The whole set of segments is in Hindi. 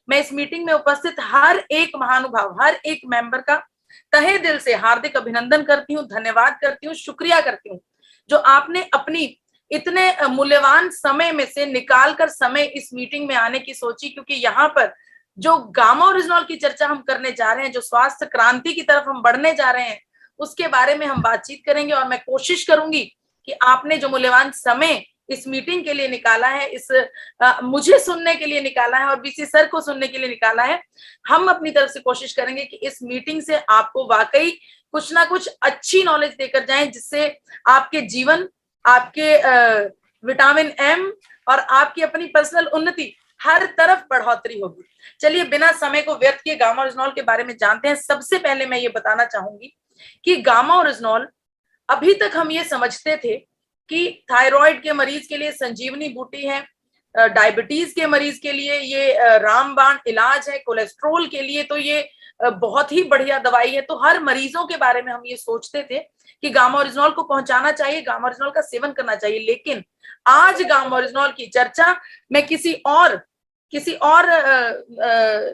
मैं इस मीटिंग में उपस्थित हर एक महानुभाव, हर एक मेंबर का तहे दिल से हार्दिक अभिनंदन करती हूँ, धन्यवाद करती हूँ, शुक्रिया करती हूँ, जो आपने अपनी इतने मूल्यवान समय में से निकालकर समय इस मीटिंग में आने की सोची। क्योंकि यहाँ पर जो गामा ओरिजिनॉल की चर्चा हम करने जा रहे हैं, जो स्वास्थ्य क्रांति की तरफ हम बढ़ने जा रहे हैं, उसके बारे में हम बातचीत करेंगे। और मैं कोशिश करूंगी कि आपने जो मूल्यवान समय इस मीटिंग के लिए निकाला है, मुझे सुनने के लिए निकाला है और बीसी सर को सुनने के लिए निकाला है, हम अपनी तरफ से कोशिश करेंगे कि इस मीटिंग से आपको वाकई कुछ ना कुछ अच्छी नॉलेज देकर जाएं, जिससे आपके जीवन, आपके विटामिन एम और आपकी अपनी पर्सनल उन्नति हर तरफ बढ़ोतरी होगी। चलिए बिना समय को व्यर्थ किए गामा ओरिजिनॉल के बारे में जानते हैं। सबसे पहले मैं ये बताना चाहूंगी कि गामा ओरिजिनॉल, अभी तक हम ये समझते थे कि थायराइड के मरीज के लिए संजीवनी बूटी है, डायबिटीज के मरीज के लिए ये रामबाण इलाज है, कोलेस्ट्रोल के लिए तो ये बहुत ही बढ़िया दवाई है। तो हर मरीजों के बारे में हम ये सोचते थे कि गामा ओरिजिनॉल को पहुंचाना चाहिए, गामा ओरिजिनॉल का सेवन करना चाहिए। लेकिन आज गामा ओरिजिनॉल की चर्चा मैं किसी और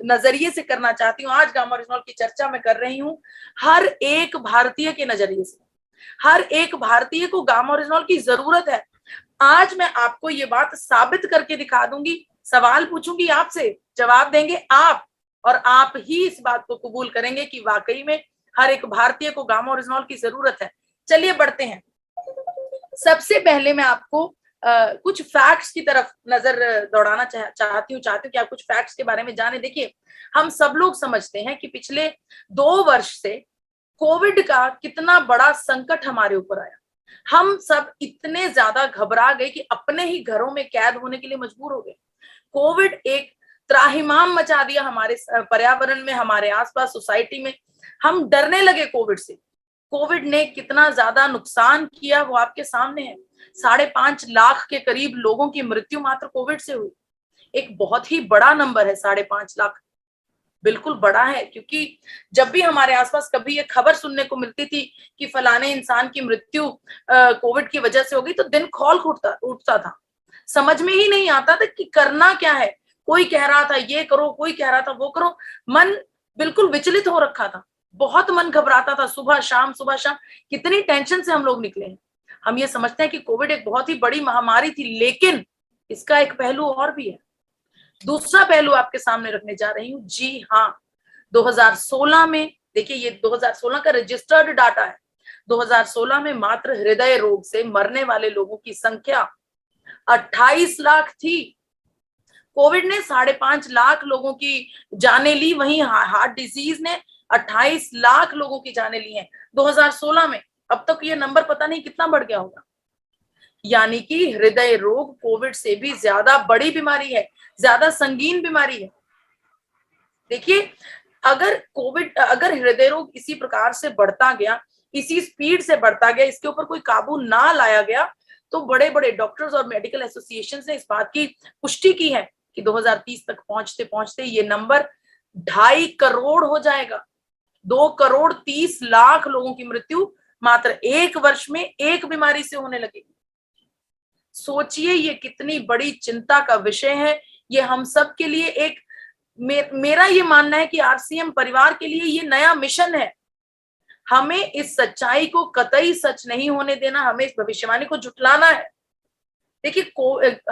नजरिए से करना चाहती हूँ। आज गामा ओरिजिनॉल की चर्चा मैं कर रही हूँ हर एक भारतीय के नजरिए से। हर एक भारतीय को गामा ओरिजिनॉल की जरूरत है। आज मैं आपको ये बात साबित करके दिखा दूंगी, सवाल पूछूंगी आपसे, जवाब देंगे आप, और आप ही इस बात को कबूल करेंगे कि वाकई में हर एक भारतीय को गामा ओरिजिनॉल की जरूरत है। चलिए बढ़ते हैं। सबसे पहले मैं आपको कुछ फैक्ट्स की तरफ नजर दौड़ाना चाहती हूँ कि आप कुछ फैक्ट्स के बारे में जाने। देखिए, हम सब लोग समझते हैं कि पिछले 2 वर्ष से कोविड का कितना बड़ा संकट हमारे ऊपर आया। हम सब इतने ज्यादा घबरा गए कि अपने ही घरों में कैद होने के लिए मजबूर हो गए। कोविड एक त्राहिमाम मचा दिया हमारे पर्यावरण में, हमारे आसपास सोसाइटी में। हम डरने लगे कोविड से। कोविड ने कितना ज्यादा नुकसान किया वो आपके सामने है। 5.5 लाख के करीब लोगों की मृत्यु मात्र कोविड से हुई। एक बहुत ही बड़ा नंबर है 5.5 लाख, बिल्कुल बड़ा है। क्योंकि जब भी हमारे आसपास कभी ये खबर सुनने को मिलती थी कि फलाने इंसान की मृत्यु कोविड की वजह से हो गई, तो दिन खौल उठता था। समझ में ही नहीं आता था कि करना क्या है। कोई कह रहा था ये करो, कोई कह रहा था वो करो। मन बिल्कुल विचलित हो रखा था, बहुत मन घबराता था। सुबह शाम कितनी टेंशन से हम लोग निकले हैं। हम ये समझते हैं कि कोविड एक बहुत ही बड़ी महामारी थी, लेकिन इसका एक पहलू और भी है। दूसरा पहलू आपके सामने रखने जा रही हूं। जी हाँ, 2016 में, देखिए ये 2016 का रजिस्टर्ड डाटा है। 2016 में मात्र हृदय रोग से मरने वाले लोगों की संख्या 28 लाख थी। कोविड ने 5.5 लाख लोगों की जानें ली, वहीं हार्ट डिजीज ने 28 लाख लोगों की जानें ली हैं 2016 में। अब तक ये नंबर पता नहीं कितना बढ़ गया होगा। यानी कि हृदय रोग कोविड से भी ज्यादा बड़ी बीमारी है, ज्यादा संगीन बीमारी है। देखिए, अगर हृदय रोग इसी प्रकार से बढ़ता गया, इसी स्पीड से बढ़ता गया, इसके ऊपर कोई काबू ना लाया गया, तो बड़े बड़े डॉक्टर्स और मेडिकल एसोसिएशन ने इस बात की पुष्टि की है कि 2030 तक पहुंचते पहुंचते ये नंबर 2.5 करोड़ हो जाएगा। 2,30,00,000 लोगों की मृत्यु मात्र 1 वर्ष में एक बीमारी से होने लगेगी। सोचिए ये कितनी बड़ी चिंता का विषय है। ये हम सब के लिए एक मेरा ये मानना है कि आरसीएम परिवार के लिए ये नया मिशन है। हमें इस सच्चाई को कतई सच नहीं होने देना, हमें इस भविष्यवाणी को झुठलाना है। देखिए,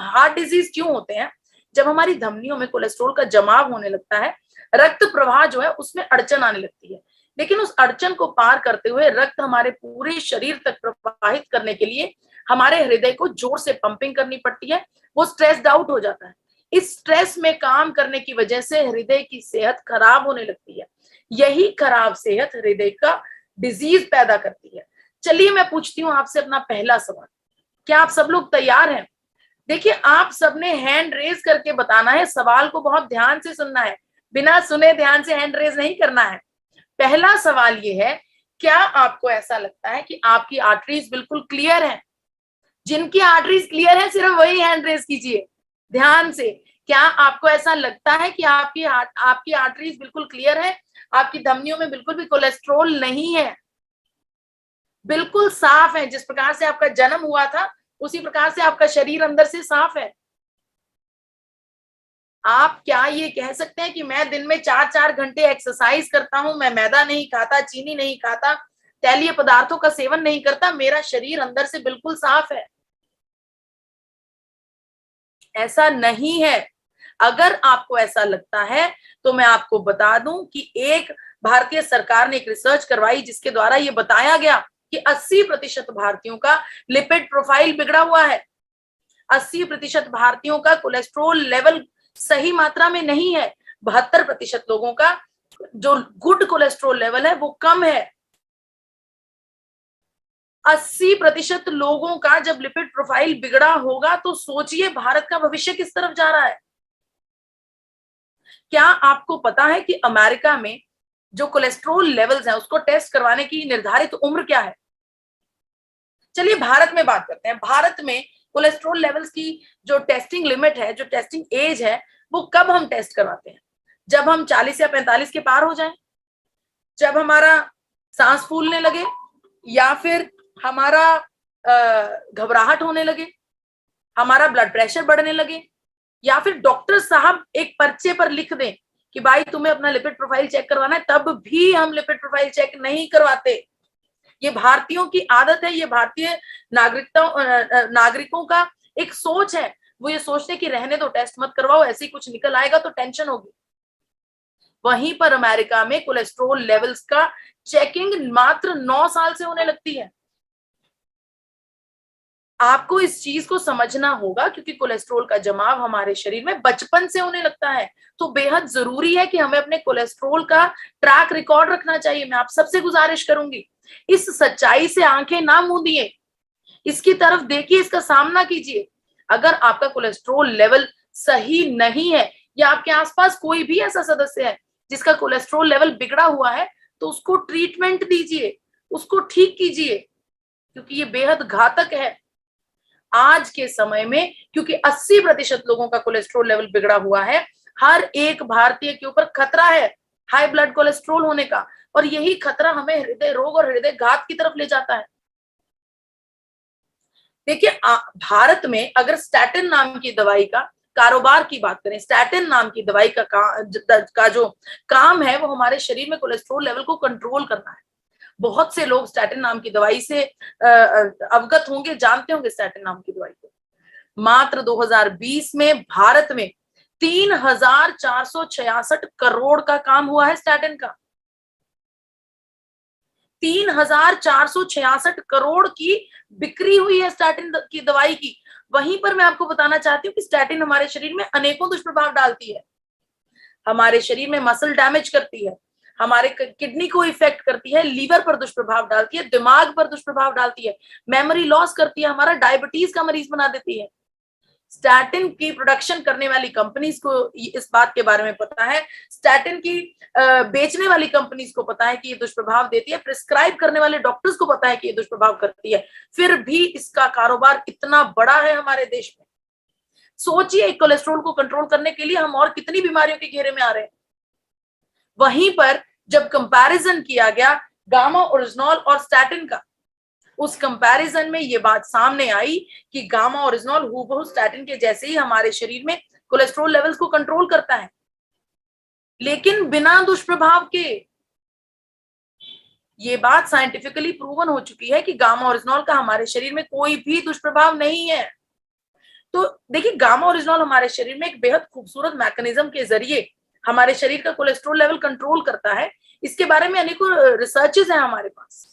हार्ट डिजीज क्यों होते हैं? जब हमारी धमनियों में कोलेस्ट्रॉल का जमाव होने लगता है, रक्त प्रवाह जो है उसमें अड़चन आने लगती है। लेकिन उस अड़चन को पार करते हुए रक्त हमारे पूरे शरीर तक प्रवाहित करने के लिए हमारे हृदय को जोर से पंपिंग करनी पड़ती है। वो स्ट्रेस्ड आउट हो जाता है। इस स्ट्रेस में काम करने की वजह से हृदय की सेहत खराब होने लगती है। यही खराब सेहत हृदय का डिजीज पैदा करती है। चलिए मैं पूछती हूँ आपसे अपना पहला सवाल। क्या आप सब लोग तैयार हैं? देखिए, आप सबने हैंड रेज करके बताना है, सवाल को बहुत ध्यान से सुनना है, बिना सुने ध्यान से हैंड रेज नहीं करना है। पहला सवाल ये है, क्या आपको ऐसा लगता है कि आपकी आर्टरीज बिल्कुल क्लियर है? जिनकी आर्टरीज क्लियर है सिर्फ वही हैंड रेज कीजिए ध्यान से। क्या आपको ऐसा लगता है कि आपकी आर्टरीज बिल्कुल क्लियर है? आपकी धमनियों में बिल्कुल भी कोलेस्ट्रॉल नहीं है, बिल्कुल साफ है? जिस प्रकार से आपका जन्म हुआ था उसी प्रकार से आपका शरीर अंदर से साफ है। आप क्या ये कह सकते हैं कि मैं दिन में 4-4 घंटे एक्सरसाइज करता हूं, मैं मैदा नहीं खाता, चीनी नहीं खाता, तैलीय पदार्थों का सेवन नहीं करता, मेरा शरीर अंदर से बिल्कुल साफ है? ऐसा नहीं है। अगर आपको ऐसा लगता है तो मैं आपको बता दूं कि एक भारतीय सरकार ने एक रिसर्च करवाई जिसके द्वारा यह बताया गया कि 80% भारतीयों का लिपिड प्रोफाइल बिगड़ा हुआ है। 80% भारतीयों का कोलेस्ट्रोल लेवल सही मात्रा में नहीं है। 72% लोगों का जो गुड कोलेस्ट्रोल लेवल है वो कम है। 80% लोगों का जब लिपिड प्रोफाइल बिगड़ा होगा तो सोचिए भारत का भविष्य किस तरफ जा रहा है। क्या आपको पता है कि अमेरिका में जो कोलेस्ट्रोल लेवल्स हैं उसको टेस्ट करवाने की निर्धारित उम्र क्या है? चलिए भारत में बात करते हैं। भारत में कोलेस्ट्रोल लेवल्स की जो टेस्टिंग लिमिट है, जो टेस्टिंग एज है, वो कब हम टेस्ट करवाते हैं? जब हम 40 या 45 के पार हो जाएं, जब हमारा सांस फूलने लगे, या फिर हमारा घबराहट होने लगे, हमारा ब्लड प्रेशर बढ़ने लगे, या फिर डॉक्टर साहब एक पर्चे पर लिख दें कि भाई तुम्हें अपना लिपिड प्रोफाइल चेक करवाना है, तब भी हम लिपिड प्रोफाइल चेक नहीं करवाते। ये भारतीयों की आदत है, ये भारतीय नागरिकों का एक सोच है। वो ये सोचते कि रहने दो, टेस्ट मत करवाओ, ऐसे ही कुछ निकल आएगा तो टेंशन होगी। वहीं पर अमेरिका में कोलेस्ट्रोल लेवल्स का चेकिंग मात्र 9 साल से होने लगती है। आपको इस चीज को समझना होगा क्योंकि कोलेस्ट्रोल का जमाव हमारे शरीर में बचपन से होने लगता है। तो बेहद जरूरी है कि हमें अपने कोलेस्ट्रोल का ट्रैक रिकॉर्ड रखना चाहिए। मैं आप सबसे गुजारिश करूंगी, इस सच्चाई से आंखें ना मूंदिए, इसकी तरफ देखिए, इसका सामना कीजिए। अगर आपका कोलेस्ट्रोल लेवल सही नहीं है या आपके आसपास कोई भी ऐसा सदस्य है जिसका कोलेस्ट्रोल लेवल बिगड़ा हुआ है, तो उसको ट्रीटमेंट दीजिए, उसको ठीक कीजिए, क्योंकि ये बेहद घातक है आज के समय में। क्योंकि 80% लोगों का कोलेस्ट्रोल लेवल बिगड़ा हुआ है। हर एक भारतीय के ऊपर खतरा है हाई ब्लड कोलेस्ट्रोल होने का, और यही खतरा हमें हृदय रोग और हृदय घात की तरफ ले जाता है। देखिए भारत में अगर स्टैटिन नाम की दवाई का कारोबार की बात करें, स्टैटिन नाम की दवाई का जो काम है वो हमारे शरीर में कोलेस्ट्रोल लेवल को कंट्रोल करना है। बहुत से लोग स्टैटिन नाम की दवाई से अवगत होंगे, जानते होंगे स्टैटिन नाम की दवाई को। मात्र 2020 में भारत में 3,466 करोड़ का काम हुआ है स्टैटिन का। 3,466 करोड़ की बिक्री हुई है स्टैटिन की दवाई की। वहीं पर मैं आपको बताना चाहती हूँ कि स्टैटिन हमारे शरीर में अनेकों दुष्प्रभाव डालती है। हमारे शरीर में मसल डैमेज करती है, हमारे किडनी को इफेक्ट करती है, लीवर पर दुष्प्रभाव डालती है, दिमाग पर दुष्प्रभाव डालती है, मेमोरी लॉस करती है, हमारा डायबिटीज का मरीज बना देती है। स्टैटिन की प्रोडक्शन करने वाली कंपनीज को इस बात के बारे में पता है, स्टैटिन की बेचने वाली कंपनीज को पता है कि ये दुष्प्रभाव देती है, प्रिस्क्राइब करने वाले डॉक्टर्स को पता है कि ये दुष्प्रभाव करती है, फिर भी इसका कारोबार इतना बड़ा है हमारे देश में। सोचिए कोलेस्ट्रॉल को कंट्रोल करने के लिए हम और कितनी बीमारियों के घेरे में आ रहे हैं। वहीं पर जब कंपैरिजन किया गया गामा ओरिजिनॉल और स्टैटिन का, उस कंपैरिजन में ये बात सामने आई कि गामा ओरिजिनॉल हूबहू स्टैटिन के जैसे ही हमारे शरीर में कोलेस्ट्रॉल लेवल्स को कंट्रोल करता है, लेकिन बिना दुष्प्रभाव के। ये बात साइंटिफिकली प्रूवन हो चुकी है कि गामा ओरिजिनॉल का हमारे शरीर में कोई भी दुष्प्रभाव नहीं है। तो देखिए गामा ओरिजिनॉल हमारे शरीर में एक बेहद खूबसूरत मैकेनिज्म के जरिए हमारे शरीर का कोलेस्ट्रॉल लेवल कंट्रोल करता है। इसके बारे में अनेकों रिसर्चेस हैं हमारे पास।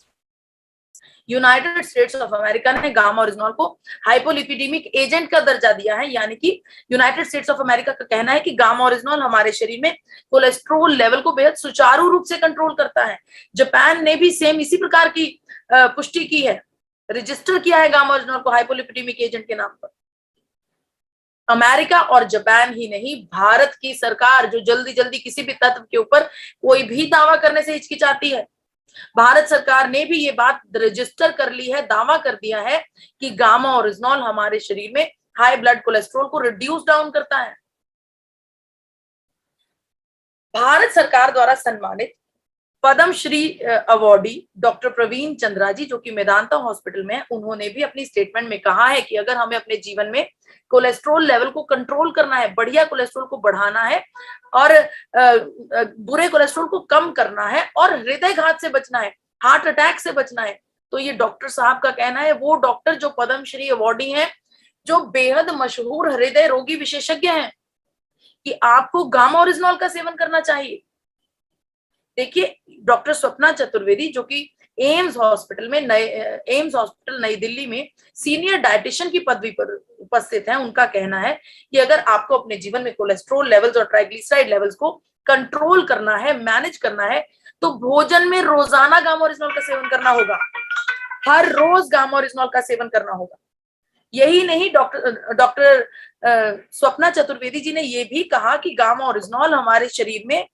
यूनाइटेड स्टेट्स ऑफ अमेरिका ने गामा ओरिजिनॉल को हाइपोलिपिडेमिक एजेंट का दर्जा दिया है, यानी कि यूनाइटेड स्टेट्स ऑफ अमेरिका का कहना है कि गामा ओरिजिनॉल हमारे शरीर में कोलेस्ट्रोल लेवल को बेहद सुचारू रूप से कंट्रोल करता है। जापान ने भी सेम इसी प्रकार की पुष्टि की है, रजिस्टर किया है गामा ओरिजिनॉल को हाइपोलिपिडेमिक एजेंट के नाम पर। अमेरिका और जापान ही नहीं, भारत की सरकार जो जल्दी जल्दी किसी भी तत्व के ऊपर कोई भी दावा करने से हिचकिचाती है, भारत सरकार ने भी ये बात रजिस्टर कर ली है, दावा कर दिया है कि गामा ओरिजिनॉल हमारे शरीर में हाई ब्लड कोलेस्ट्रॉल को रिड्यूस डाउन करता है। भारत सरकार द्वारा सम्मानित पद्मश्री अवार्डी डॉक्टर प्रवीण चंद्रा जी, जो कि मेदांता हॉस्पिटल में है, उन्होंने भी अपनी स्टेटमेंट में कहा है कि अगर हमें अपने जीवन में कोलेस्ट्रॉल लेवल को कंट्रोल करना है, बढ़िया कोलेस्ट्रॉल को बढ़ाना है और बुरे कोलेस्ट्रॉल को कम करना है और हृदयघात से बचना है, हार्ट अटैक से बचना है, तो ये डॉक्टर साहब का कहना है। वो डॉक्टर जो पद्मश्री अवार्डी हैं, जो बेहद मशहूर हृदय रोगी विशेषज्ञ हैं, कि आपको गामा ओरिजिनॉल का सेवन करना चाहिए। देखिए, डॉक्टर स्वप्ना चतुर्वेदी, जो कि एम्स हॉस्पिटल नई दिल्ली में सीनियर डाइटिशियन की पदवी पर उपस्थित हैं, उनका कहना है कि अगर आपको अपने जीवन में कोलेस्ट्रॉल लेवल्स और ट्राइग्लिसराइड लेवल्स को कंट्रोल करना है, मैनेज करना है, तो भोजन में रोजाना गामा ओरिजिनॉल का सेवन करना होगा, हर रोज गामा ओरिजिनॉल का सेवन करना होगा। यही नहीं, डॉक्टर स्वप्ना चतुर्वेदी जी ने यह भी कहा कि गामा ओरिजिनॉल हमारे शरीर में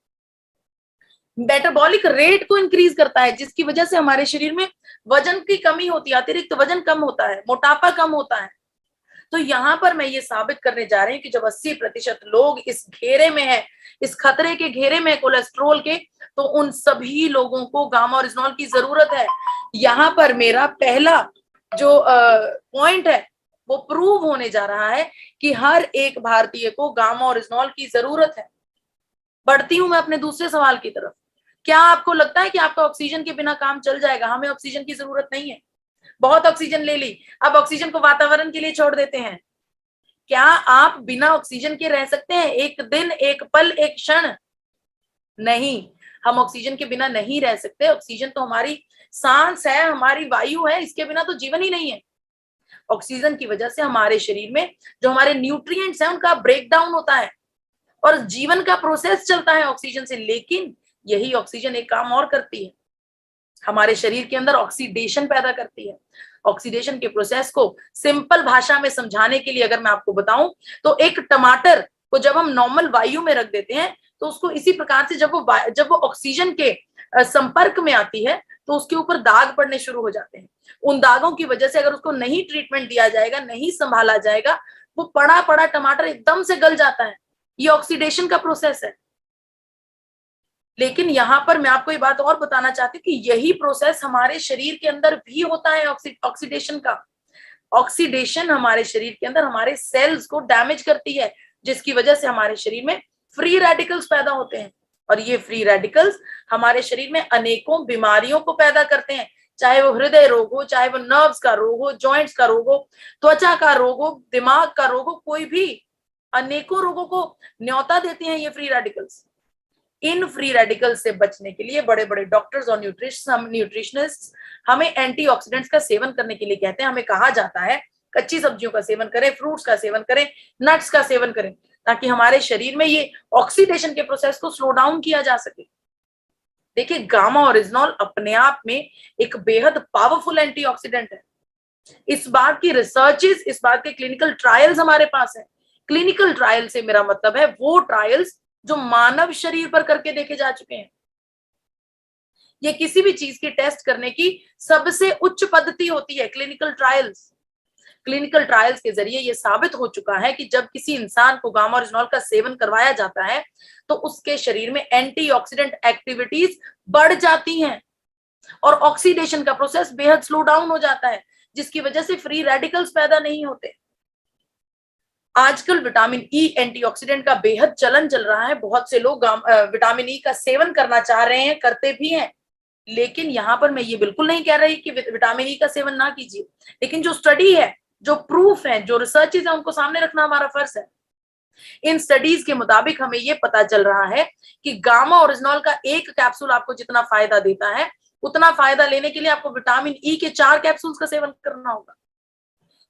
मेटाबॉलिक रेट को इंक्रीज करता है, जिसकी वजह से हमारे शरीर में वजन की कमी होती है, अतिरिक्त वजन कम होता है, मोटापा कम होता है। तो यहां पर मैं ये साबित करने जा रही हूँ कि जब 80% लोग इस घेरे में है, इस खतरे के घेरे में कोलेस्ट्रॉल के, तो उन सभी लोगों को गामा ओरिजिनॉल की जरूरत है। यहां पर मेरा पहला जो पॉइंट है वो प्रूव होने जा रहा है कि हर एक भारतीय को गामा ओरिजिनॉल की जरूरत है। बढ़ती हूं मैं अपने दूसरे सवाल की तरफ। क्या आपको लगता है कि आपका ऑक्सीजन के बिना काम चल जाएगा? हमें ऑक्सीजन की जरूरत नहीं है, बहुत ऑक्सीजन ले ली, अब ऑक्सीजन को वातावरण के लिए छोड़ देते हैं। क्या आप बिना ऑक्सीजन के रह सकते हैं? एक दिन, एक पल, एक क्षण? नहीं, हम ऑक्सीजन के बिना नहीं रह सकते। ऑक्सीजन तो हमारी सांस है, हमारी वायु है, इसके बिना तो जीवन ही नहीं है। ऑक्सीजन की वजह से हमारे शरीर में जो हमारे न्यूट्रिएंट्स हैं उनका ब्रेकडाउन होता है और जीवन का प्रोसेस चलता है ऑक्सीजन से। लेकिन यही ऑक्सीजन एक काम और करती है, हमारे शरीर के अंदर ऑक्सीडेशन पैदा करती है। ऑक्सीडेशन के प्रोसेस को सिंपल भाषा में समझाने के लिए अगर मैं आपको बताऊं, तो एक टमाटर को जब हम नॉर्मल वायु में रख देते हैं, तो उसको इसी प्रकार से जब वो ऑक्सीजन के संपर्क में आती है, तो उसके ऊपर दाग पड़ने शुरू हो जाते हैं। उन दागों की वजह से अगर उसको नहीं ट्रीटमेंट दिया जाएगा, नहीं संभाला जाएगा, वो पड़ा पड़ा टमाटर एकदम से गल जाता है। ये ऑक्सीडेशन का प्रोसेस है। लेकिन यहां पर मैं आपको ये बात और बताना चाहती हूँ कि यही प्रोसेस हमारे शरीर के अंदर भी होता है, ऑक्सीडेशन का। ऑक्सीडेशन हमारे शरीर के अंदर हमारे सेल्स को डैमेज करती है, जिसकी वजह से हमारे शरीर में फ्री रेडिकल्स पैदा होते हैं और ये फ्री रेडिकल्स हमारे शरीर में अनेकों बीमारियों को पैदा करते हैं, चाहे वो हृदय रोग हो, चाहे वो नर्व्स का रोग हो, जॉइंट्स का रोग हो, त्वचा का रोग हो, दिमाग का रोग हो, कोई भी अनेकों रोगों को न्योता देते हैं ये free radicals. In free radical से बचने के लिए बड़े बड़े डॉक्टर्स और न्यूट्रिशनिस्ट हमें एंटीऑक्सीडेंट्स का सेवन करने के लिए कहते हैं। हमें कहा जाता है कच्ची सब्जियों का सेवन करें, फ्रूट्स का सेवन करें, नट्स का सेवन करें, ताकि हमारे शरीर में ये ऑक्सीडेशन के प्रोसेस को स्लो डाउन किया जा सके। देखिए, गामा ओरिजिनॉल अपने आप में एक बेहद पावरफुल एंटीऑक्सीडेंट है। इस बात की रिसर्चेस, इस बात के क्लिनिकल ट्रायल्स हमारे पास है। क्लिनिकल ट्रायल से मेरा मतलब है वो ट्रायल्स जो मानव शरीर पर करके देखे जा चुके हैं। ये किसी भी चीज की टेस्ट करने की सबसे उच्च पद्धति होती है, क्लिनिकल ट्रायल्स। क्लिनिकल ट्रायल्स के जरिए ये साबित हो चुका है कि जब किसी इंसान को गामा ओरिजिनॉल का सेवन करवाया जाता है, तो उसके शरीर में एंटीऑक्सीडेंट एक्टिविटीज बढ़ जाती हैं और ऑक्सीडेशन का प्रोसेस बेहद स्लो डाउन हो जाता है, जिसकी वजह से फ्री रेडिकल्स पैदा नहीं होते। आजकल विटामिन ई एंटीऑक्सीडेंट का बेहद चलन चल रहा है। बहुत से लोग विटामिन ई का सेवन करना चाह रहे हैं, करते भी हैं। लेकिन यहां पर मैं ये बिल्कुल नहीं कह रही कि विटामिन ई का सेवन ना कीजिए, लेकिन जो स्टडी है, जो प्रूफ है, जो रिसर्चेज है, उनको सामने रखना हमारा फर्ज है। इन स्टडीज के मुताबिक हमें ये पता चल रहा है कि गामा ओरिजिनॉल का एक कैप्सूल आपको जितना फायदा देता है, उतना फायदा लेने के लिए आपको विटामिन ई के 4 कैप्सूल्स का सेवन करना होगा।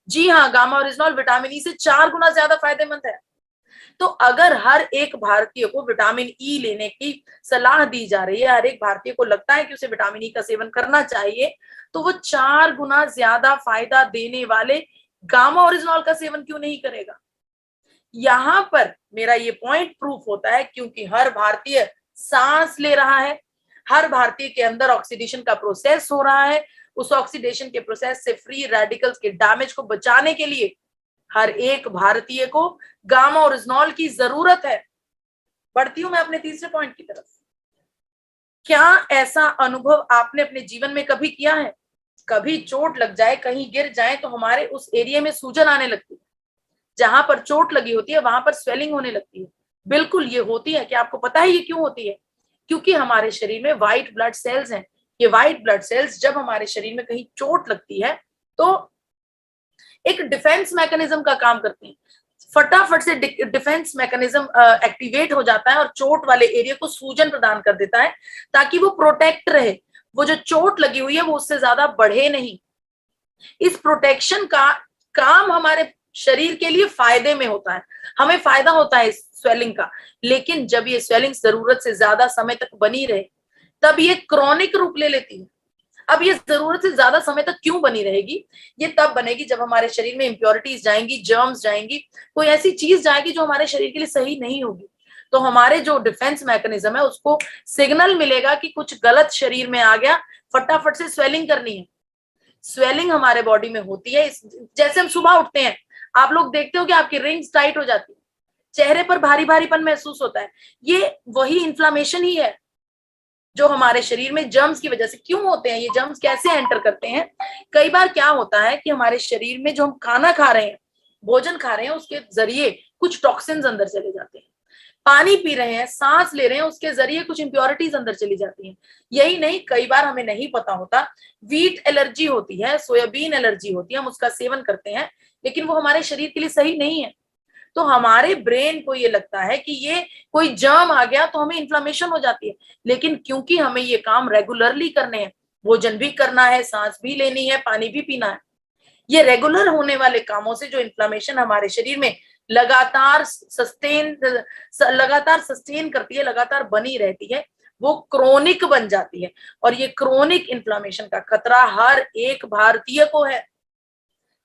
जी हाँ, गामा ओरिजिनॉल विटामिन ई से 4 गुना ज्यादा फायदेमंद है। तो अगर हर एक भारतीय को विटामिन ई लेने की सलाह दी जा रही है, हर एक भारतीय को लगता है कि उसे विटामिन ई का सेवन करना चाहिए, तो वो 4 गुना ज्यादा फायदा देने वाले गामा ओरिजिनॉल का सेवन क्यों नहीं करेगा? यहां पर मेरा ये पॉइंट प्रूफ होता है, क्योंकि हर भारतीय सांस ले रहा है, हर भारतीय के अंदर ऑक्सीडेशन का प्रोसेस हो रहा है। उस ऑक्सीडेशन के प्रोसेस से फ्री रेडिकल्स के डैमेज को बचाने के लिए हर एक भारतीय को गामा ओरिजिनॉल की जरूरत है। बढ़ती हूं मैं अपने तीसरे पॉइंट की तरफ। क्या ऐसा अनुभव आपने अपने जीवन में कभी किया है? कभी चोट लग जाए, कहीं गिर जाए तो हमारे उस एरिया में सूजन आने लगती है, जहां पर चोट लगी होती है वहां पर स्वेलिंग होने लगती है। बिल्कुल ये होती है। क्या आपको पता है ये क्यों होती है? क्योंकि हमारे शरीर में व्हाइट ब्लड सेल्स हैं। ये व्हाइट ब्लड सेल्स जब हमारे शरीर में कहीं चोट लगती है तो एक डिफेंस मैकेनिज्म का काम करती है। फटाफट से डिफेंस मैकेनिज्म एक्टिवेट हो जाता है और चोट वाले एरिया को सूजन प्रदान कर देता है ताकि वो प्रोटेक्ट रहे। वो जो चोट लगी हुई है वो उससे ज्यादा बढ़े नहीं। इस प्रोटेक्शन का काम हमारे शरीर के लिए फायदे में होता है। हमें फायदा होता है इस स्वेलिंग का। लेकिन जब ये स्वेलिंग जरूरत से ज्यादा समय तक बनी रहे तब ये क्रॉनिक रूप ले लेती है। अब ये जरूरत से ज्यादा समय तक क्यों बनी रहेगी? ये तब बनेगी जब हमारे शरीर में इंप्योरिटीज जाएंगी, जर्म्स जाएंगी, कोई ऐसी चीज जाएगी जो हमारे शरीर के लिए सही नहीं होगी। तो हमारे जो डिफेंस मैकेनिज्म है उसको सिग्नल मिलेगा कि कुछ गलत शरीर में आ गया, फटाफट से स्वेलिंग करनी है। स्वेलिंग हमारे बॉडी में होती है जैसे हम सुबह उठते हैं, आप लोग देखते हो कि आपकी रिंग्स टाइट हो जाती है, चेहरे पर भारी भारीपन महसूस होता है। ये वही इन्फ्लामेशन ही है जो हमारे शरीर में जर्म्स की वजह से क्यों होते हैं। ये जर्म्स कैसे एंटर करते हैं? कई बार क्या होता है कि हमारे शरीर में जो हम खाना खा रहे हैं, भोजन खा रहे हैं, उसके जरिए कुछ टॉक्सिन्स अंदर चले जाते हैं। पानी पी रहे हैं, सांस ले रहे हैं, उसके जरिए कुछ इंप्योरिटीज अंदर चली जाती हैं। यही नहीं, कई बार हमें नहीं पता होता, व्हीट एलर्जी होती है, सोयाबीन एलर्जी होती है, हम उसका सेवन करते हैं लेकिन वो हमारे शरीर के लिए सही नहीं है। तो हमारे ब्रेन को ये लगता है कि ये कोई जर्म आ गया तो हमें इन्फ्लामेशन हो जाती है। लेकिन क्योंकि हमें ये काम रेगुलरली करने हैं, भोजन भी करना है, सांस भी लेनी है, पानी भी पीना है, ये रेगुलर होने वाले कामों से जो इन्फ्लामेशन हमारे शरीर में लगातार सस्टेन करती है, लगातार बनी रहती है, वो क्रोनिक बन जाती है। और ये क्रोनिक इन्फ्लामेशन का खतरा हर एक भारतीय को है।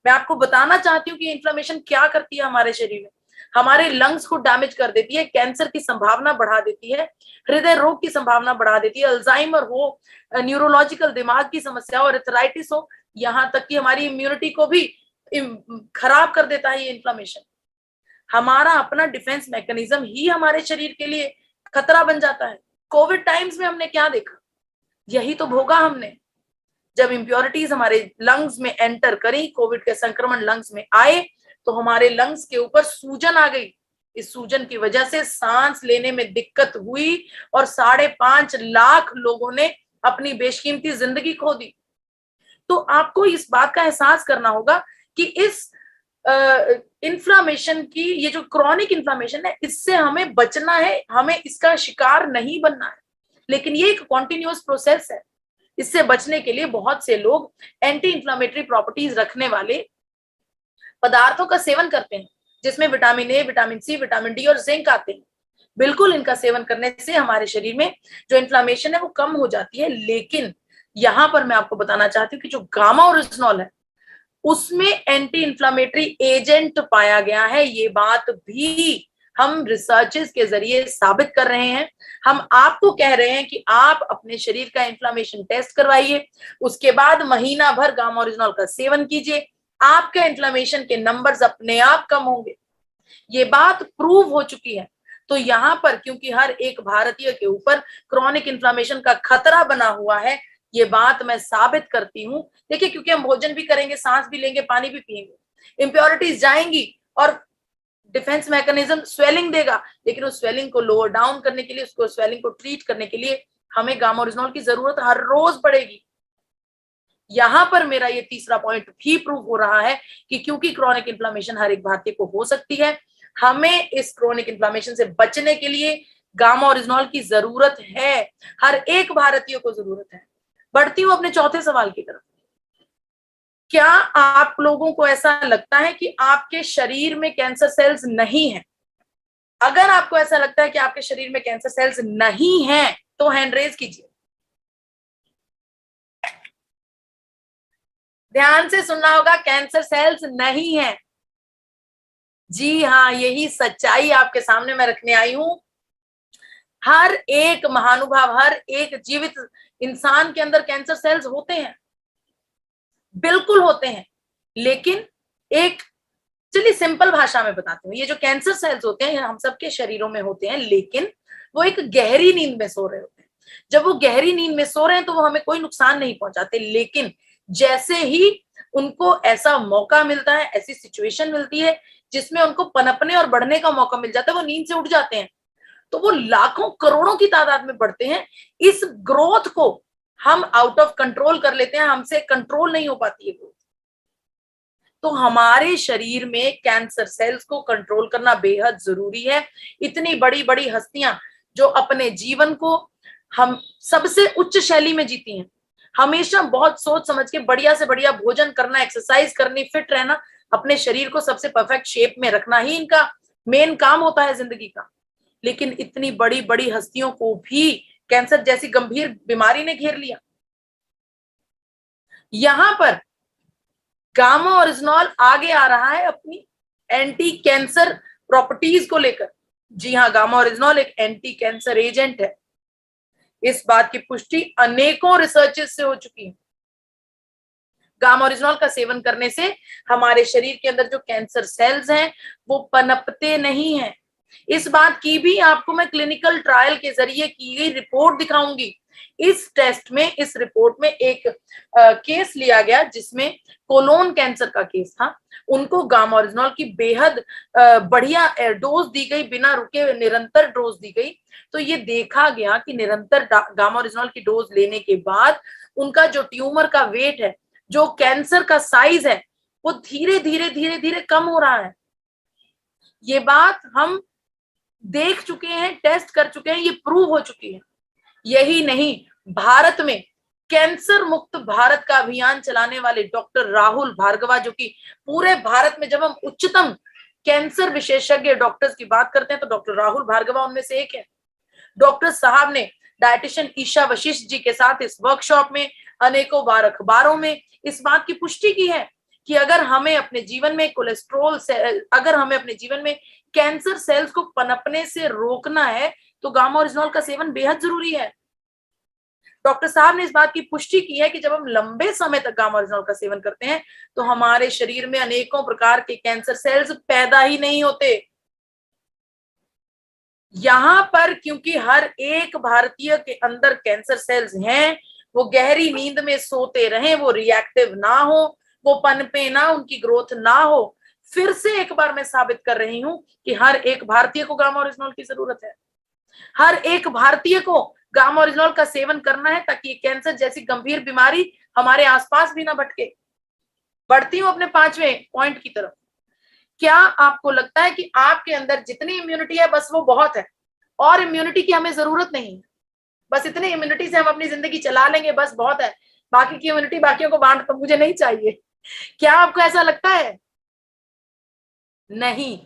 मैं आपको बताना चाहती हूँ कि इन्फ्लामेशन क्या करती है हमारे शरीर में। हमारे लंग्स को डैमेज कर देती है, कैंसर की संभावना बढ़ा देती है, हृदय रोग की संभावना बढ़ा देती है, अल्जाइमर हो, न्यूरोलॉजिकल दिमाग की समस्या हो, अर्थराइटिस हो, यहाँ तक कि हमारी इम्यूनिटी को भी खराब कर देता है ये इन्फ्लामेशन। हमारा अपना डिफेंस मैकेनिज्म ही हमारे शरीर के लिए खतरा बन जाता है। कोविड टाइम्स में हमने क्या देखा? यही तो भोगा हमने। जब इम्प्योरिटीज हमारे लंग्स में एंटर करी, कोविड के संक्रमण लंग्स में आए तो हमारे लंग्स के ऊपर सूजन आ गई। इस सूजन की वजह से सांस लेने में दिक्कत हुई और 5.5 लाख लोगों ने अपनी बेशकीमती जिंदगी खो दी। तो आपको इस बात का एहसास करना होगा कि इस इन्फ्लामेशन की, ये जो क्रॉनिक इन्फ्लामेशन है, इससे हमें बचना है, हमें इसका शिकार नहीं बनना है। लेकिन ये एक कॉन्टिन्यूअस प्रोसेस है। इससे बचने के लिए बहुत से लोग एंटी इंफ्लामेटरी प्रॉपर्टीज रखने वाले पदार्थों का सेवन करते हैं जिसमें vitamin A, vitamin C, vitamin D और जिंक आते हैं। बिल्कुल इनका सेवन करने से हमारे शरीर में जो इन्फ्लामेशन है वो कम हो जाती है। लेकिन यहां पर मैं आपको बताना चाहती हूँ कि जो गामा ओरिजिनॉल है उसमें एंटी इंफ्लामेटरी एजेंट पाया गया है। ये बात भी हम रिसर्चेस के जरिए साबित कर रहे हैं। हम आपको कह रहे हैं कि आप अपने शरीर का इन्फ्लामेशन टेस्ट करवाइए, उसके बाद महीना भर गामा ओरिजिनॉल का सेवन कीजिए, आपके इन्फ्लामेशन के नंबर्स अपने आप कम होंगे। ये बात प्रूव हो चुकी है। तो यहां पर क्योंकि हर एक भारतीय के ऊपर क्रॉनिक इन्फ्लामेशन का खतरा बना हुआ है, ये बात मैं साबित करती हूं। देखिए, क्योंकि हम भोजन भी करेंगे, सांस भी लेंगे, पानी भी पिएंगे, इंप्योरिटीज जाएंगी और डिफेंस मैकेनिज्म स्वेलिंग देगा। लेकिन उस स्वेलिंग को लोअर डाउन करने के लिए, उसको स्वेलिंग को ट्रीट करने के लिए हमें गामा ओरिजिनॉल की जरूरत हर रोज पड़ेगी। यहां पर मेरा ये तीसरा पॉइंट भी प्रूव हो रहा है कि क्योंकि क्रॉनिक इन्फ्लामेशन हर एक भारतीय को हो सकती है, हमें इस क्रॉनिक इन्फ्लामेशन से बचने के लिए गामा ओरिजिनॉल की जरूरत है। हर एक भारतीय को जरूरत है। बढ़ती हूं अपने चौथे सवाल की तरफ। क्या आप लोगों को ऐसा लगता है कि आपके शरीर में कैंसर सेल्स नहीं है? अगर आपको ऐसा लगता है कि आपके शरीर में कैंसर सेल्स नहीं है तो हैंड रेज कीजिए। ध्यान से सुनना होगा, कैंसर सेल्स नहीं है। जी हाँ, यही सच्चाई आपके सामने मैं रखने आई हूं। हर एक महानुभाव, हर एक जीवित इंसान के अंदर कैंसर सेल्स होते हैं, बिल्कुल होते हैं। लेकिन एक, चलिए सिंपल भाषा में बताती हूँ, ये जो कैंसर सेल्स होते हैं हम सबके शरीरों में होते हैं, लेकिन वो एक गहरी नींद में सो रहे होते हैं। जब वो गहरी नींद में सो रहे हैं तो वो हमें कोई नुकसान नहीं पहुंचाते, लेकिन जैसे ही उनको ऐसा मौका मिलता है, ऐसी सिचुएशन मिलती है जिसमें उनको पनपने और बढ़ने का मौका मिल जाता है, वो नींद से उठ जाते हैं, तो वो लाखों करोड़ों की तादाद में बढ़ते हैं। इस ग्रोथ को हम आउट ऑफ कंट्रोल कर लेते हैं, हमसे कंट्रोल नहीं हो पाती है ग्रोथ। तो हमारे शरीर में कैंसर सेल्स को कंट्रोल करना बेहद जरूरी है। इतनी बड़ी बड़ी हस्तियां जो अपने जीवन को हम सबसे उच्च शैली में जीती हैं, हमेशा बहुत सोच समझ के बढ़िया से बढ़िया भोजन करना, एक्सरसाइज करनी, फिट रहना, अपने शरीर को सबसे परफेक्ट शेप में रखना ही इनका मेन काम होता है जिंदगी का। लेकिन इतनी बड़ी बड़ी हस्तियों को भी कैंसर जैसी गंभीर बीमारी ने घेर लिया। यहां पर गामा ओरिजिनॉल आगे आ रहा है अपनी एंटी कैंसर प्रॉपर्टीज को लेकर। जी हाँ, गामा ओरिजिनॉल एक एंटी कैंसर एजेंट है। इस बात की पुष्टि अनेकों रिसर्चेस से हो चुकी है। गामा ओरिजिनॉल का सेवन करने से हमारे शरीर के अंदर जो कैंसर सेल्स हैं वो पनपते नहीं हैं। इस बात की भी आपको मैं क्लिनिकल ट्रायल के जरिए की गई रिपोर्ट दिखाऊंगी। इस टेस्ट में, इस रिपोर्ट में एक केस लिया गया जिसमें कोलोन कैंसर का केस था। उनको गामा ओरिजिनॉल की बेहद बढ़िया डोज दी गई, बिना रुके निरंतर डोज दी गई। तो ये देखा गया कि निरंतर गामा ओरिजिनॉल की डोज लेने के बाद उनका जो ट्यूमर का वेट है, जो कैंसर का साइज है, वो धीरे धीरे धीरे धीरे कम हो रहा है। ये बात हम देख चुके हैं, टेस्ट कर चुके हैं, ये प्रूव हो चुकी है। यही नहीं, भारत में कैंसर मुक्त भारत का अभियान चलाने वाले डॉक्टर राहुल भार्गवा, जो कि पूरे भारत में जब हम उच्चतम कैंसर विशेषज्ञ डॉक्टर्स की बात करते हैं तो डॉक्टर राहुल भार्गवा उनमें से एक है। डॉक्टर साहब ने डायटिशियन ईशा वशिष्ठ जी के साथ इस वर्कशॉप में, अनेकों बार अखबारों में इस बात की पुष्टि की है कि अगर हमें अपने जीवन में कोलेस्ट्रॉल से, अगर हमें अपने जीवन में कैंसर सेल्स को पनपने से रोकना है तो गामा ओरिजिनॉल का सेवन बेहद जरूरी है। डॉक्टर साहब ने इस बात की पुष्टि की है कि जब हम लंबे समय तक गामा ओरिजिनॉल का सेवन करते हैं तो हमारे शरीर में अनेकों प्रकार के कैंसर सेल्स पैदा ही नहीं होते। यहां पर क्योंकि हर एक भारतीय के अंदर कैंसर सेल्स हैं, वो गहरी नींद में सोते रहें, वो रिएक्टिव ना हो, वो पनपे ना, उनकी ग्रोथ ना हो। फिर से एक बार मैं साबित कर रही हूं कि हर एक भारतीय को गामा ओरिजिनॉल की जरूरत है। हर एक भारतीय को गामा ओरिजिनॉल का सेवन करना है ताकि कैंसर जैसी गंभीर बीमारी हमारे आसपास भी ना भटके। बढ़ती हूं अपने 5वें पॉइंट की तरफ। क्या आपको लगता है कि आपके अंदर जितनी इम्यूनिटी है बस वो बहुत है और इम्यूनिटी की हमें जरूरत नहीं है? बस इतनी इम्यूनिटी से हम अपनी जिंदगी चला लेंगे, बस बहुत है, बाकी की इम्यूनिटी बाकियों को बांट तो मुझे नहीं चाहिए। क्या आपको ऐसा लगता है? नहीं,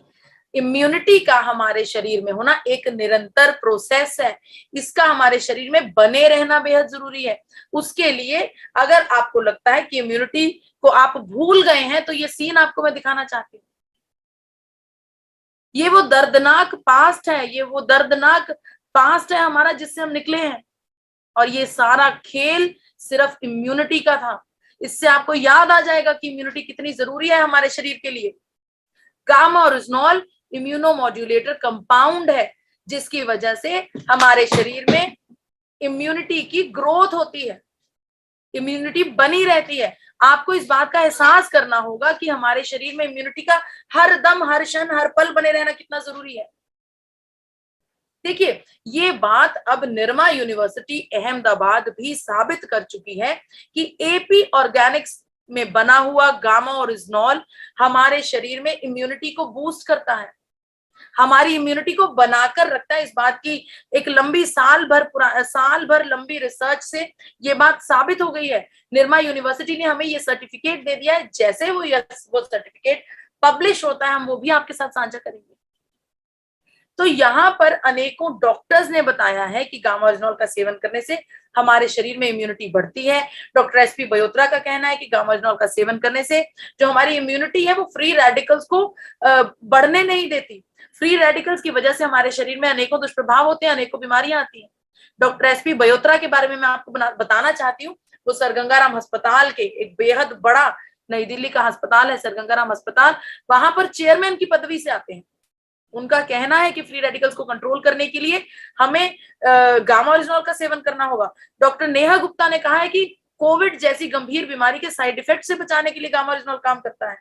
इम्यूनिटी का हमारे शरीर में होना एक निरंतर प्रोसेस है। इसका हमारे शरीर में बने रहना बेहद जरूरी है। उसके लिए अगर आपको लगता है कि इम्यूनिटी को आप भूल गए हैं तो ये सीन आपको मैं दिखाना चाहती हूँ। ये वो दर्दनाक पास्ट है, ये वो दर्दनाक पास्ट है हमारा जिससे हम निकले हैं। और ये सारा खेल सिर्फ इम्यूनिटी का था। इससे आपको याद आ जाएगा कि इम्यूनिटी कितनी जरूरी है हमारे शरीर के लिए। गामा ओरिजिनॉल इम्यूनोमॉड्यूलेटर कंपाउंड है जिसकी वजह से हमारे शरीर में इम्यूनिटी की ग्रोथ होती है, इम्यूनिटी बनी रहती है। आपको इस बात का एहसास करना होगा कि हमारे शरीर में इम्यूनिटी का हर दम, हर क्षण, हर पल बने रहना कितना जरूरी है। देखिए, ये बात अब निरमा यूनिवर्सिटी अहमदाबाद भी साबित कर चुकी है कि एपी ऑर्गेनिक्स में बना हुआ गामा ओरिजिनॉल हमारे शरीर में इम्यूनिटी को बूस्ट करता है, हमारी इम्यूनिटी को बनाकर रखता है। इस बात की एक लंबी साल भर लंबी रिसर्च से ये बात साबित हो गई है। निरमा यूनिवर्सिटी ने हमें ये सर्टिफिकेट दे दिया है। जैसे वो सर्टिफिकेट पब्लिश होता है हम वो भी आपके साथ साझा करेंगे। तो यहाँ पर अनेकों डॉक्टर्स ने बताया है कि गामा ओरिजिनॉल का सेवन करने से हमारे शरीर में इम्यूनिटी बढ़ती है। डॉक्टर एसपी बयोत्रा का कहना है कि गामा ओरिजिनॉल का सेवन करने से जो हमारी इम्यूनिटी है वो फ्री रेडिकल्स को बढ़ने नहीं देती। फ्री रेडिकल्स की वजह से हमारे शरीर में अनेकों दुष्प्रभाव होते हैं, अनेकों बीमारियां आती हैं। डॉक्टर एसपी बयोत्रा के बारे में मैं आपको बताना चाहती हूँ। वो सर गंगाराम अस्पताल के, एक बेहद बड़ा नई दिल्ली का अस्पताल है सर गंगाराम अस्पताल, वहां पर चेयरमैन की पदवी से आते हैं। उनका कहना है कि फ्री रेडिकल्स को कंट्रोल करने के लिए हमें गामा ओरिजिनॉल का सेवन करना होगा। डॉक्टर नेहा गुप्ता ने कहा है कि कोविड जैसी गंभीर बीमारी के साइड इफेक्ट से बचाने के लिए गामा ओरिजिनॉल काम करता है।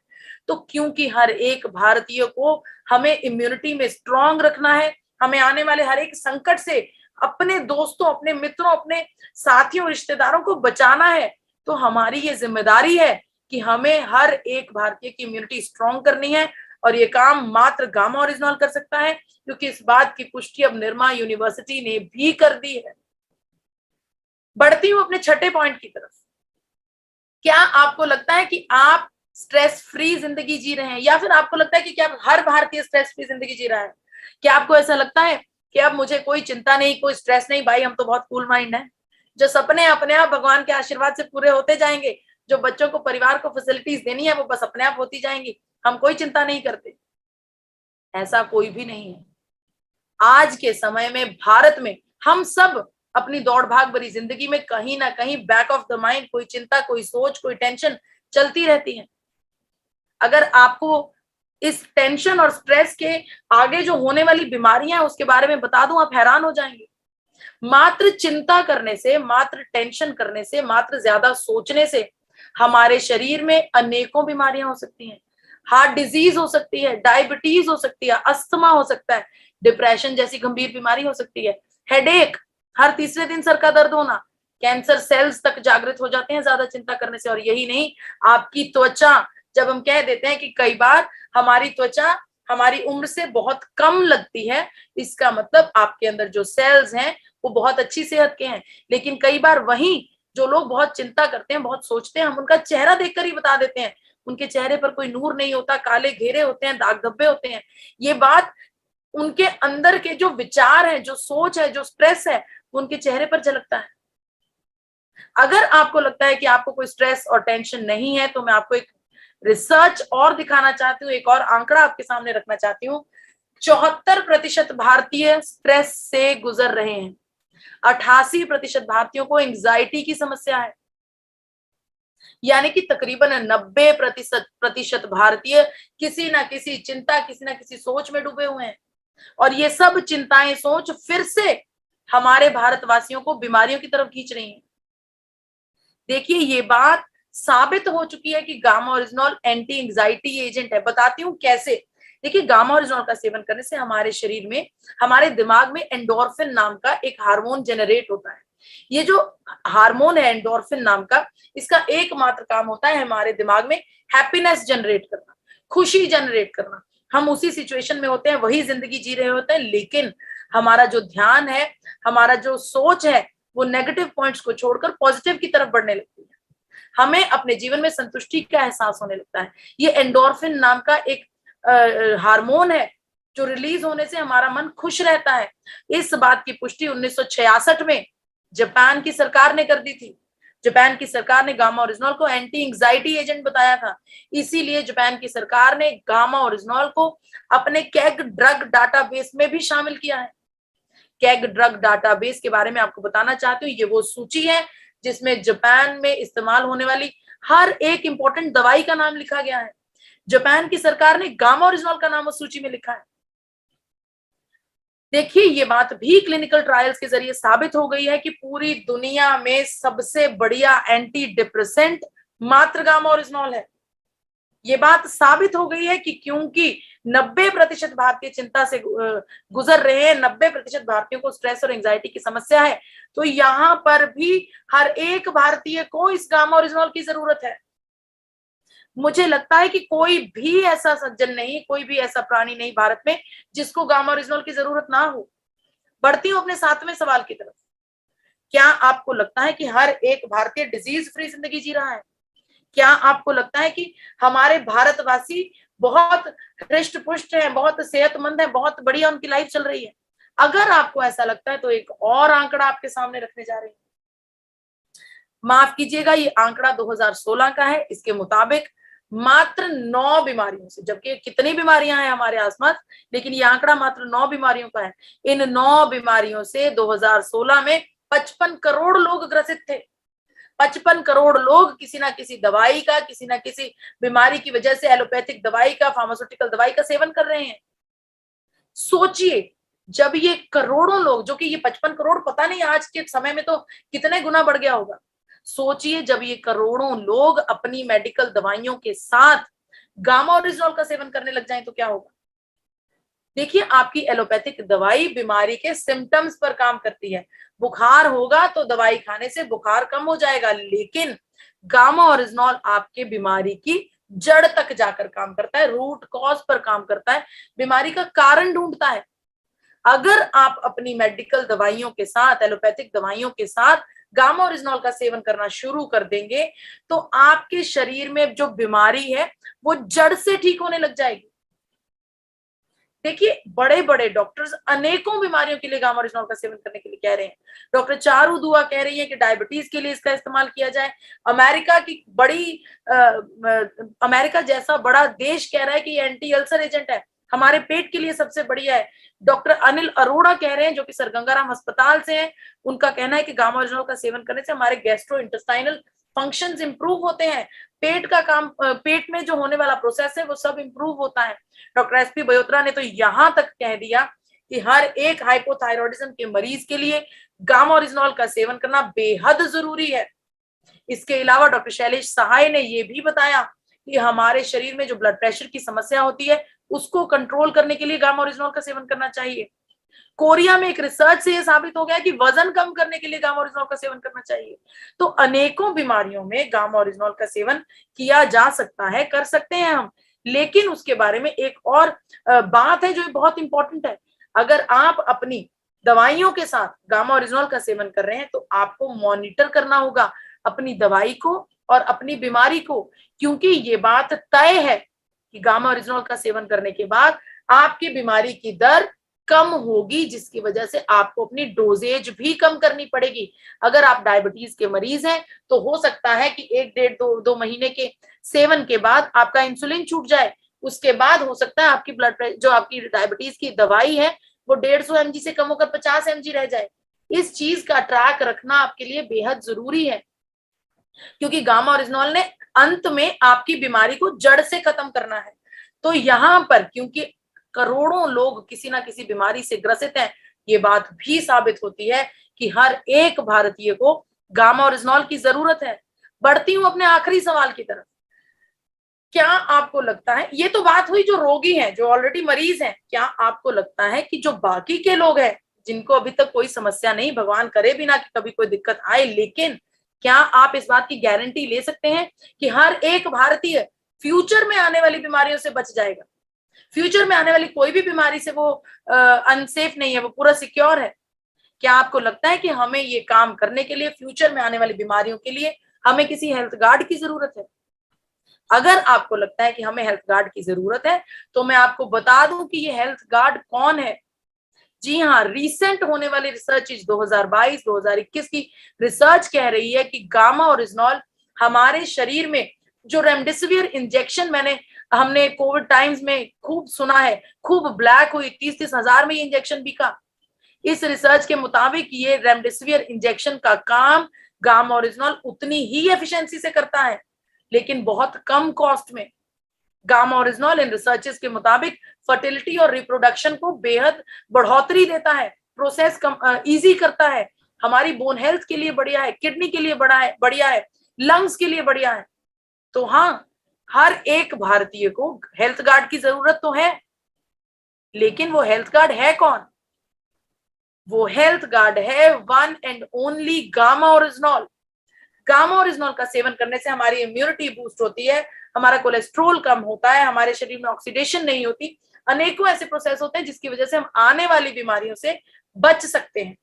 तो क्योंकि हर एक भारतीय को हमें इम्यूनिटी में स्ट्रांग रखना है, हमें आने वाले हर एक संकट से अपने दोस्तों, अपने मित्रों, अपने साथियों, रिश्तेदारों को बचाना है, तो हमारी ये जिम्मेदारी है कि हमें हर एक भारतीय की इम्यूनिटी स्ट्रांग करनी है। और ये काम मात्र गामा ओरिजिनॉल कर सकता है, क्योंकि इस बात की पुष्टि अब निरमा यूनिवर्सिटी ने भी कर दी है। बढ़ती हूं अपने छठे पॉइंट की तरफ। क्या आपको लगता है कि आप स्ट्रेस फ्री जिंदगी जी रहे हैं, या फिर आपको लगता है कि क्या हर भारतीय स्ट्रेस फ्री जिंदगी जी रहा है? क्या आपको ऐसा लगता है कि अब मुझे कोई चिंता नहीं, कोई स्ट्रेस नहीं, भाई हम तो बहुत कूल माइंड है, जो सपने अपने आप भगवान के आशीर्वाद से पूरे होते जाएंगे, जो बच्चों को, परिवार को फैसिलिटीज देनी है वो बस अपने आप होती जाएंगी, हम कोई चिंता नहीं करते? ऐसा कोई भी नहीं है। आज के समय में भारत में हम सब अपनी दौड़ भाग भरी जिंदगी में कहीं ना कहीं बैक ऑफ द माइंड कोई चिंता, कोई सोच, कोई टेंशन चलती रहती है। अगर आपको इस टेंशन और स्ट्रेस के आगे जो होने वाली बीमारियां हैं उसके बारे में बता दूं, आप हैरान हो जाएंगे। मात्र चिंता करने से, मात्र टेंशन करने से, मात्र ज्यादा सोचने से हमारे शरीर में अनेकों बीमारियां हो सकती हैं। हार्ट डिजीज हो सकती है, डायबिटीज हो सकती है, अस्थमा हो सकता है, डिप्रेशन जैसी गंभीर बीमारी हो सकती है, हेडेक, हर तीसरे दिन सर का दर्द होना, कैंसर सेल्स तक जागृत हो जाते हैं ज्यादा चिंता करने से। और यही नहीं, आपकी त्वचा, जब हम कह देते हैं कि कई बार हमारी त्वचा हमारी उम्र से बहुत कम लगती है, इसका मतलब आपके अंदर जो सेल्स हैं वो बहुत अच्छी सेहत के हैं। लेकिन कई बार वही जो लोग बहुत चिंता करते हैं, बहुत सोचते हैं, हम उनका चेहरा देखकर ही बता देते हैं, उनके चेहरे पर कोई नूर नहीं होता, काले घेरे होते हैं, दाग धब्बे होते हैं। ये बात उनके अंदर के जो विचार है, जो सोच है, जो स्ट्रेस है, वो उनके चेहरे पर झलकता है। अगर आपको लगता है कि आपको कोई स्ट्रेस और टेंशन नहीं है, तो मैं आपको एक रिसर्च और दिखाना चाहती हूँ, एक और आंकड़ा आपके सामने रखना चाहती हूँ। 74% भारतीय स्ट्रेस से गुजर रहे हैं। 88% भारतीयों को एंजाइटी की समस्या है। यानी कि तकरीबन 90% भारतीय किसी ना किसी चिंता, किसी ना किसी सोच में डूबे हुए हैं। और ये सब चिंताएं, सोच फिर से हमारे भारतवासियों को बीमारियों की तरफ खींच रही हैं। देखिए, ये बात साबित हो चुकी है कि gamma oryzanol anti anxiety agent है। बताती हूँ कैसे। देखिए, गामा ओरिजिनॉल का सेवन करने से हमारे शरीर में, हमारे दिमाग में एंडोर्फिन नाम का एक हार्मोन जनरेट होता है। ये जो हार्मोन है एंडोर्फिन नाम का, इसका एकमात्र काम होता है हमारे दिमाग में हैप्पीनेस जनरेट करना, खुशी जनरेट करना। हम उसी सिचुएशन में होते हैं, वही जिंदगी जी रहे होते हैं, लेकिन हमारा जो ध्यान है, हमारा जो सोच है, वो नेगेटिव पॉइंट्स को छोड़कर पॉजिटिव की तरफ बढ़ने लगती है। हमें अपने जीवन में संतुष्टि का एहसास होने लगता है। ये एंडोर्फिन नाम का एक हार्मोन है जो रिलीज होने से हमारा मन खुश रहता है। इस बात की पुष्टि 1966 में जापान की सरकार ने कर दी थी। जापान की सरकार ने गामा ओरिजिनॉल को एंटी एंजाइटी एजेंट बताया था। इसीलिए जापान की सरकार ने गामा ओरिजिनॉल को अपने कैग ड्रग डाटाबेस में भी शामिल किया है। कैग ड्रग डाटाबेस के बारे में आपको बताना चाहती हूँ। ये वो सूची है जिसमें जापान में इस्तेमाल होने वाली हर एक इंपॉर्टेंट दवाई का नाम लिखा गया है। जापान की सरकार ने गामा ओरिजिनॉल का नाम उस सूची में लिखा है। देखिए, ये बात भी क्लिनिकल ट्रायल्स के जरिए साबित हो गई है कि पूरी दुनिया में सबसे बढ़िया एंटी डिप्रेसेंट मात्र गामा ओरिजिनॉल है। ये बात साबित हो गई है कि क्योंकि 90% भारतीय चिंता से गुजर रहे हैं, 90% भारतीयों को स्ट्रेस और एंजाइटी की समस्या है, तो यहां पर भी हर एक भारतीय को इस गामा ओरिजिनॉल की जरूरत है। मुझे लगता है कि कोई भी ऐसा सज्जन नहीं, कोई भी ऐसा प्राणी नहीं भारत में जिसको गामा ओरिजिनॉल की जरूरत ना हो। बढ़ती हूं अपने 7वें सवाल की तरफ। क्या आपको लगता है कि हर एक भारतीय डिजीज फ्री जिंदगी जी रहा है? क्या आपको लगता है कि हमारे भारतवासी बहुत हृष्ट पुष्ट हैं, बहुत सेहतमंद हैं, बहुत बढ़िया उनकी लाइफ चल रही है? अगर आपको ऐसा लगता है तो एक और आंकड़ा आपके सामने रखने जा रहे हैं। माफ कीजिएगा, ये आंकड़ा 2016 का है। इसके मुताबिक मात्र 9 बीमारियों से, जबकि कितनी बीमारियां हैं हमारे आसपास, लेकिन ये आंकड़ा मात्र 9 बीमारियों का है। इन 9 बीमारियों से 2016 में 55 करोड़ लोग ग्रसित थे। 55 करोड़ लोग किसी ना किसी दवाई का, किसी ना किसी बीमारी की वजह से एलोपैथिक दवाई का, फार्मास्यूटिकल दवाई का सेवन कर रहे हैं। सोचिए, जब ये करोड़ों लोग, जो कि ये 55 करोड़, पता नहीं आज के समय में तो कितने गुना बढ़ गया होगा। सोचिए, जब ये करोड़ों लोग अपनी मेडिकल दवाइयों के साथ गामा ओरिजिनॉल का सेवन करने लग जाएं तो क्या होगा। देखिए, आपकी एलोपैथिक दवाई बीमारी के सिम्टम्स पर काम करती है। बुखार होगा तो दवाई खाने से बुखार कम हो जाएगा, लेकिन गामा ओरिजिनॉल आपके बीमारी की जड़ तक जाकर काम करता है, रूट कॉज पर काम करता है, बीमारी का कारण ढूंढता है। अगर आप अपनी मेडिकल दवाइयों के साथ, एलोपैथिक दवाइयों के साथ गामा ओरिजिनॉल का सेवन करना शुरू कर देंगे तो आपके शरीर में जो बीमारी है वो जड़ से ठीक होने लग जाएगी। देखिए, बड़े बड़े डॉक्टर्स अनेकों बीमारियों के लिए गामा ओरिजिनॉल का सेवन करने के लिए कह रहे हैं। डॉक्टर चारू दुआ कह रही है कि डायबिटीज के लिए इसका इस्तेमाल किया जाए। अमेरिका की अमेरिका जैसा बड़ा देश कह रहा है कि ये एंटी अल्सर एजेंट है, हमारे पेट के लिए सबसे बढ़िया है। डॉक्टर अनिल अरोड़ा कह रहे हैं, जो कि सर गंगाराम अस्पताल से हैं, उनका कहना है कि गामा ओरिजिनॉल का सेवन करने से हमारे गैस्ट्रो इंटेस्टाइनल फंक्शंस इंप्रूव होते हैं, पेट का काम, पेट में जो होने वाला प्रोसेस है वो सब इंप्रूव होता है। डॉक्टर एसपी बयोत्रा ने तो यहां तक कह दिया कि हर एक हाइपोथायरॉयडिज्म के मरीज के लिए गामा ओरिजिनॉल का सेवन करना बेहद जरूरी है। इसके अलावा डॉक्टर शैलेश सहाय ने यह भी बताया कि हमारे शरीर में जो ब्लड प्रेशर की समस्या होती है उसको कंट्रोल करने के लिए गामा ओरिजिनॉल का सेवन करना चाहिए। कोरिया में एक रिसर्च से यह साबित हो गया कि वजन कम करने के लिए गामा ओरिजिनॉल का सेवन करना चाहिए। तो अनेकों बीमारियों में गामा ओरिजिनॉल का सेवन किया जा सकता है, कर सकते हैं हम। लेकिन उसके बारे में एक और बात है जो बहुत इंपॉर्टेंट है। अगर आप अपनी दवाइयों के साथ गामा ओरिजिनॉल का सेवन कर रहे हैं तो आपको मॉनिटर करना होगा अपनी दवाई को और अपनी बीमारी को, क्योंकि ये बात तय है कि गामा ओरिजिनॉल का सेवन करने के बाद आपकी बीमारी की दर कम होगी, जिसकी वजह से आपको अपनी डोजेज भी कम करनी पड़ेगी। अगर आप डायबिटीज के मरीज हैं तो हो सकता है कि 1 डेढ़ 2 महीने के सेवन के बाद आपका इंसुलिन छूट जाए। उसके बाद हो सकता है आपकी ब्लड प्रेशर, जो आपकी डायबिटीज की दवाई है, वो 150 mg से कम होकर 50 mg रह जाए। इस चीज का ट्रैक रखना आपके लिए बेहद जरूरी है, क्योंकि गामा ओरिजिनॉल ने अंत में आपकी बीमारी को जड़ से खत्म करना है। तो यहां पर क्योंकि करोड़ों लोग किसी ना किसी बीमारी से ग्रसित हैं, ये बात भी साबित होती है कि हर एक भारतीय को गामा ओरिजिनॉल की जरूरत है। बढ़ती हूं अपने आखिरी सवाल की तरफ। क्या आपको लगता है, ये तो बात हुई जो रोगी हैं, जो ऑलरेडी मरीज हैं, क्या आपको लगता है कि जो बाकी के लोग हैं जिनको अभी तक कोई समस्या नहीं, भगवान करे भी ना कि कभी कोई दिक्कत आए, लेकिन क्या आप इस बात की गारंटी ले सकते हैं कि हर एक भारतीय फ्यूचर में आने वाली बीमारियों से बच जाएगा? फ्यूचर में आने वाली कोई भी बीमारी से वो अनसेफ नहीं है, वो पूरा सिक्योर है। क्या आपको लगता है कि हमें ये काम करने के लिए, फ्यूचर में आने वाली बीमारियों के लिए हमें किसी हेल्थ गार्ड की जरूरत है? अगर आपको लगता है कि हमें हेल्थ गार्ड की जरूरत है तो मैं आपको बता दूं कि ये हेल्थ गार्ड कौन है। जी हाँ, रिसेंट होने वाली रिसर्च 2022-2021 की रिसर्च कह रही है कि गामा ओरिजिनॉल हमारे शरीर में जो रेमडेसिविर इंजेक्शन हमने कोविड टाइम्स में खूब सुना है, खूब ब्लैक हुई, 30-30 हजार में ये इंजेक्शन बिका। इस रिसर्च के मुताबिक ये रेमडेसिविर इंजेक्शन का काम गामा ओरिजिनॉल उतनी ही एफिशिएंसी से करता है, लेकिन बहुत कम कॉस्ट में। गामा ओरिजिनॉल इन रिसर्चेस के मुताबिक फर्टिलिटी और रिप्रोडक्शन को बेहद बढ़ोतरी देता है, प्रोसेस इजी करता है, हमारी बोन हेल्थ के लिए बढ़िया है, किडनी के लिए बढ़िया है, लंग्स के लिए बढ़िया है। तो हाँ, हर एक भारतीय को हेल्थ गार्ड की जरूरत तो है, लेकिन वो हेल्थ गार्ड है कौन? वो हेल्थ गार्ड है one and only gamma oryzanol. Gamma oryzanol का सेवन करने से हमारी इम्यूनिटी बूस्ट होती है, हमारा कोलेस्ट्रोल कम होता है, हमारे शरीर में ऑक्सीडेशन नहीं होती, अनेकों ऐसे प्रोसेस होते हैं जिसकी वजह से हम आने वाली बीमारियों से बच सकते हैं।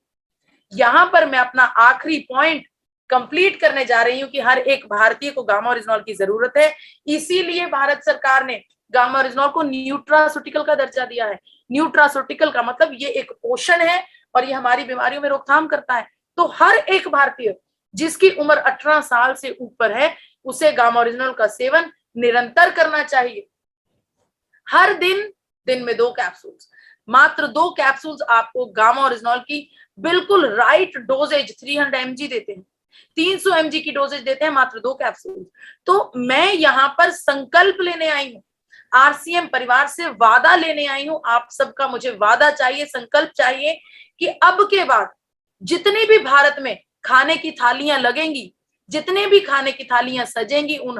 यहां पर मैं अपना आखिरी पॉइंट कंप्लीट करने जा रही हूं कि हर एक भारतीय को गामा ओरिजिनॉल की जरूरत है। इसीलिए भारत सरकार ने गामा ओरिजिनॉल को न्यूट्रास्यूटिकल का दर्जा दिया है। न्यूट्रास्यूटिकल का मतलब ये एक पोषण है और ये हमारी बीमारियों में रोकथाम करता है। तो हर एक भारतीय जिसकी उम्र 18 साल से ऊपर है उसे गामा ओरिजिनॉल का सेवन निरंतर करना चाहिए। हर दिन में 2 कैप्सूल्स, मात्र 2 कैप्सूल्स आपको गामा ओरिजिनॉल की बिल्कुल राइट डोजेज 300 mg देते हैं, 300 mg की डोजेज देते हैं, मात्र 2 कैप्सूल। तो मैं यहां पर संकल्प लेने आई हूं, आरसीएम परिवार से वादा लेने आई हूं। आप सबका मुझे वादा चाहिए, संकल्प चाहिए कि अब के बाद जितनी भी भारत में खाने की थालियां लगेंगी, जितने भी खाने की थालियां सजेंगी, उन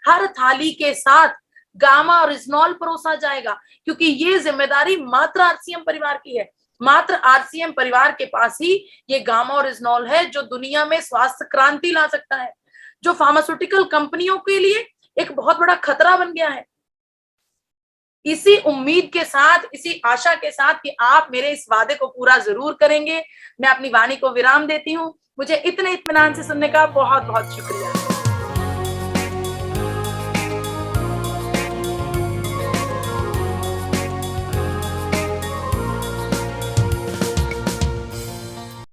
हर थाली के साथ गामा ओरिजिनॉल परोसा जाएगा, क्योंकि ये जिम्मेदारी मात्र आरसीएम परिवार की है। मात्र आरसीएम परिवार के पास ही ये गामा ओरिजिनॉल है जो दुनिया में स्वास्थ्य क्रांति ला सकता है, जो फार्मास्यूटिकल कंपनियों के लिए एक बहुत बड़ा खतरा बन गया है। इसी उम्मीद के साथ, इसी आशा के साथ कि आप मेरे इस वादे को पूरा जरूर करेंगे, मैं अपनी वाणी को विराम देती हूँ। मुझे इतने इत्मीनान से सुनने का बहुत बहुत शुक्रिया।